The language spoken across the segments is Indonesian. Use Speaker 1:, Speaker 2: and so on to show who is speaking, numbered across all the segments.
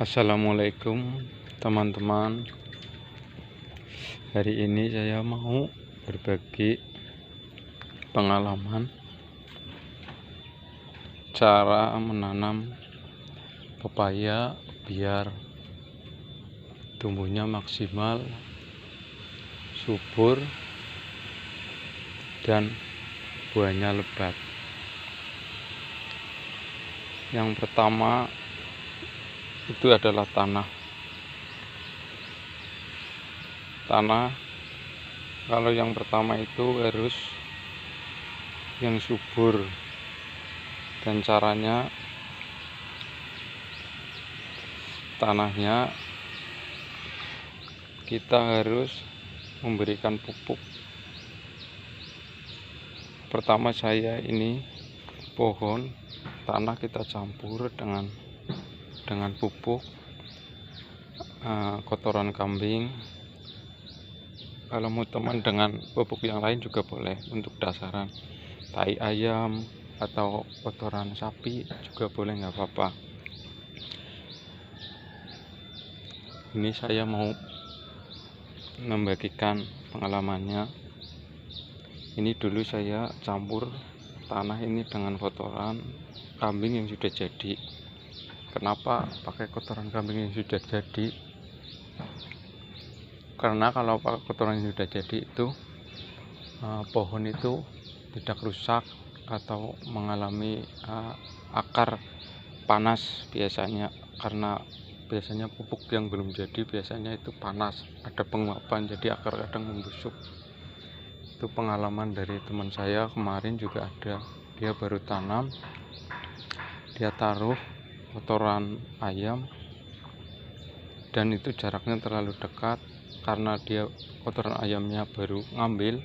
Speaker 1: Assalamualaikum teman-teman. Hari ini saya mau berbagi pengalaman cara menanam pepaya biar tumbuhnya maksimal, subur, dan buahnya lebat. Yang pertama itu adalah tanah. Kalau yang pertama itu harus yang subur, dan caranya tanahnya kita harus memberikan pupuk. Pertama saya ini pohon tanah kita campur dengan pupuk kotoran kambing. Kalau mau teman dengan pupuk yang lain juga boleh, untuk dasaran tai ayam atau kotoran sapi juga boleh, nggak apa-apa. Ini saya mau membagikan pengalamannya. Ini dulu saya campur tanah ini dengan kotoran kambing yang sudah jadi. Kenapa pakai kotoran kambing yang sudah jadi? Karena kalau pakai kotoran yang sudah jadi itu pohon itu tidak rusak atau mengalami akar panas biasanya, karena biasanya pupuk yang belum jadi biasanya itu panas, ada penguapan, jadi akar kadang membusuk. Itu pengalaman dari teman saya kemarin juga ada. Dia baru tanam, dia taruh kotoran ayam, dan itu jaraknya terlalu dekat karena dia kotoran ayamnya baru ngambil,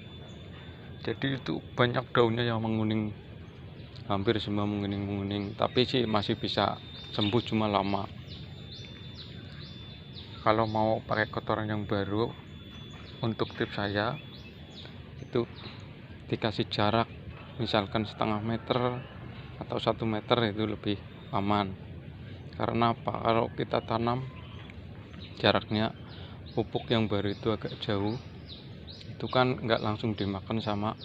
Speaker 1: jadi itu banyak daunnya yang menguning, hampir semua menguning, tapi sih masih bisa sembuh, cuma lama. Kalau mau pakai kotoran yang baru, untuk tips saya itu dikasih jarak, misalkan setengah meter atau 1 meter, itu lebih aman. Karena apa? Kalau kita tanam jaraknya pupuk yang baru itu agak jauh, itu kan nggak langsung dimakan sama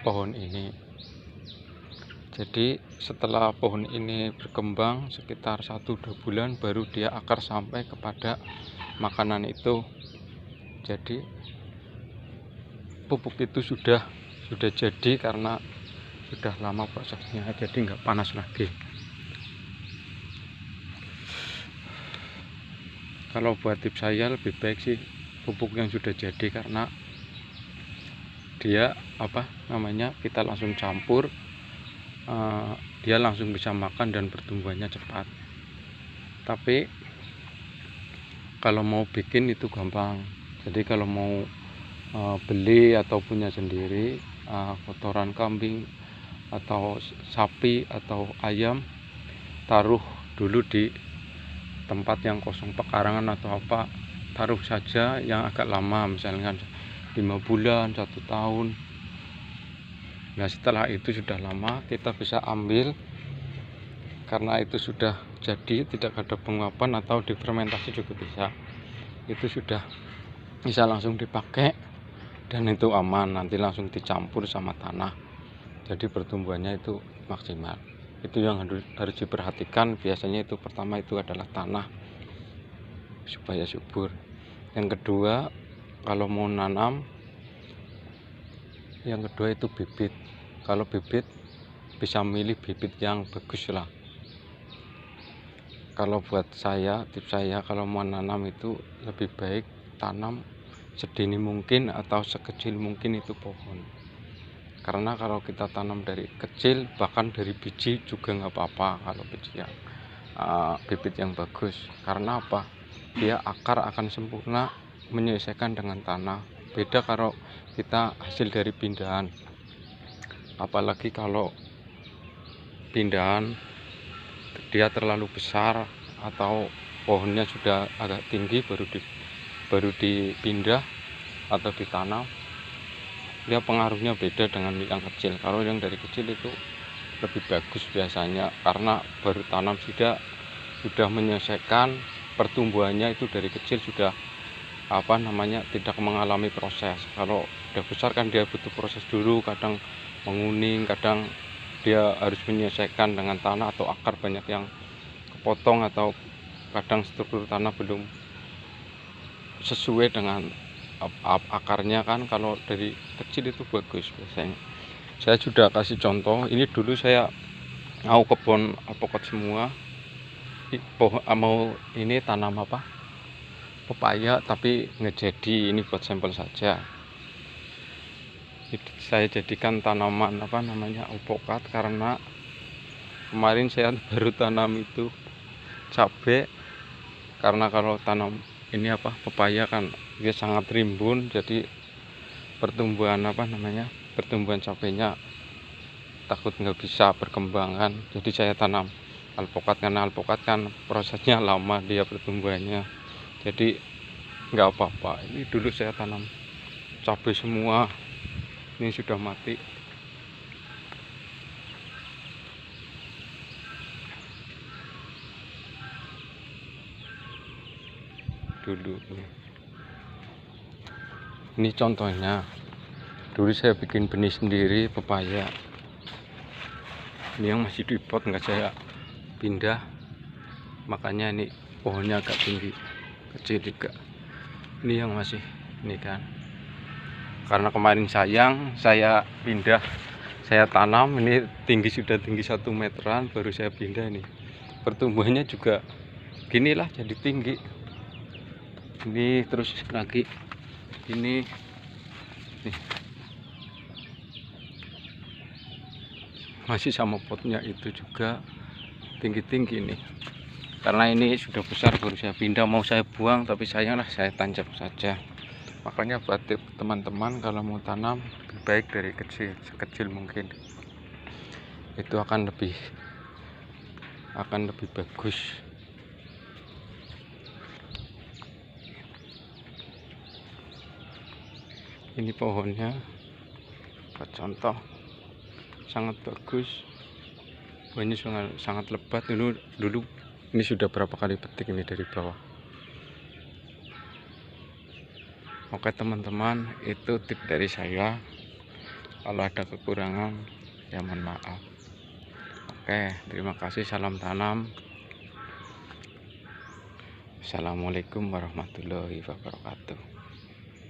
Speaker 1: pohon ini. Jadi setelah pohon ini berkembang sekitar 1-2 bulan baru dia akar sampai kepada makanan itu. Jadi pupuk itu sudah jadi karena sudah lama prosesnya, jadi nggak panas lagi. Kalau buat tips saya lebih baik sih pupuk yang sudah jadi, karena dia kita langsung campur, dia langsung bisa makan dan pertumbuhannya cepat. Tapi kalau mau bikin itu gampang. Jadi kalau mau beli atau punya sendiri kotoran kambing atau sapi atau ayam, taruh dulu di tempat yang kosong, pekarangan atau apa, taruh saja yang agak lama, misalnya 5 bulan, 1 tahun. Nah setelah itu sudah lama kita bisa ambil, karena itu sudah jadi, tidak ada penguapan atau difermentasi juga bisa. Itu sudah bisa langsung dipakai dan itu aman, nanti langsung dicampur sama tanah, jadi pertumbuhannya itu maksimal. Itu yang harus diperhatikan. Biasanya itu pertama itu adalah tanah supaya subur. Yang kedua, kalau mau nanam, yang kedua itu bibit. Kalau bibit bisa milih bibit yang bagus lah. Kalau buat saya, tips saya kalau mau nanam itu lebih baik tanam sedini mungkin atau sekecil mungkin itu pohon. Karena kalau kita tanam dari kecil, bahkan dari biji juga nggak apa-apa kalau biji yang bibit yang bagus. Karena apa? Dia akar akan sempurna menyesuaikan dengan tanah. Beda kalau kita hasil dari pindahan. Apalagi kalau pindahan dia terlalu besar atau pohonnya sudah agak tinggi baru dipindah atau ditanam, dia pengaruhnya beda dengan yang kecil. Kalau yang dari kecil itu lebih bagus biasanya, karena baru tanam sudah sudah menyelesaikan pertumbuhannya itu dari kecil sudah tidak mengalami proses. Kalau udah besar kan dia butuh proses dulu, kadang menguning, kadang dia harus menyelesaikan dengan tanah atau akar banyak yang kepotong, atau kadang struktur tanah belum sesuai dengan akarnya kan. Kalau dari kecil itu bagus biasanya. Saya sudah kasih contoh, ini dulu saya mau kebun alpukat semua, mau ini tanam pepaya, tapi nggak jadi. Ini buat sampel saja. Saya jadikan tanaman alpukat karena kemarin saya baru tanam itu cabai. Karena kalau tanam ini pepaya kan dia sangat rimbun, jadi pertumbuhan pertumbuhan cabainya takut nggak bisa berkembangan. Jadi saya tanam alpukat, karena alpukat kan prosesnya lama dia pertumbuhannya, jadi nggak apa-apa. Ini dulu saya tanam cabai semua, ini sudah mati. Dulu ini contohnya, dulu saya bikin benih sendiri pepaya. Ini yang masih di pot, nggak saya pindah, makanya ini pohonnya agak tinggi, kecil juga. Ini yang masih ini kan, karena kemarin saya pindah, saya tanam ini sudah tinggi 1 meteran, baru saya pindah. Ini pertumbuhannya juga ginilah, jadi tinggi. Ini terus lagi ini nih, masih sama potnya itu juga tinggi-tinggi nih. Karena ini sudah besar baru saya pindah, mau saya buang tapi sayanglah saya tancap saja. Makanya buat teman-teman kalau mau tanam, lebih baik dari kecil, sekecil mungkin, itu akan lebih bagus. Ini pohonnya buat contoh, sangat bagus, buahnya sangat lebat. Dulu ini sudah berapa kali petik ini dari bawah. Oke teman-teman, itu tip dari saya. Kalau ada kekurangan ya mohon maaf. Oke, terima kasih, salam tanam. Assalamualaikum warahmatullahi wabarakatuh.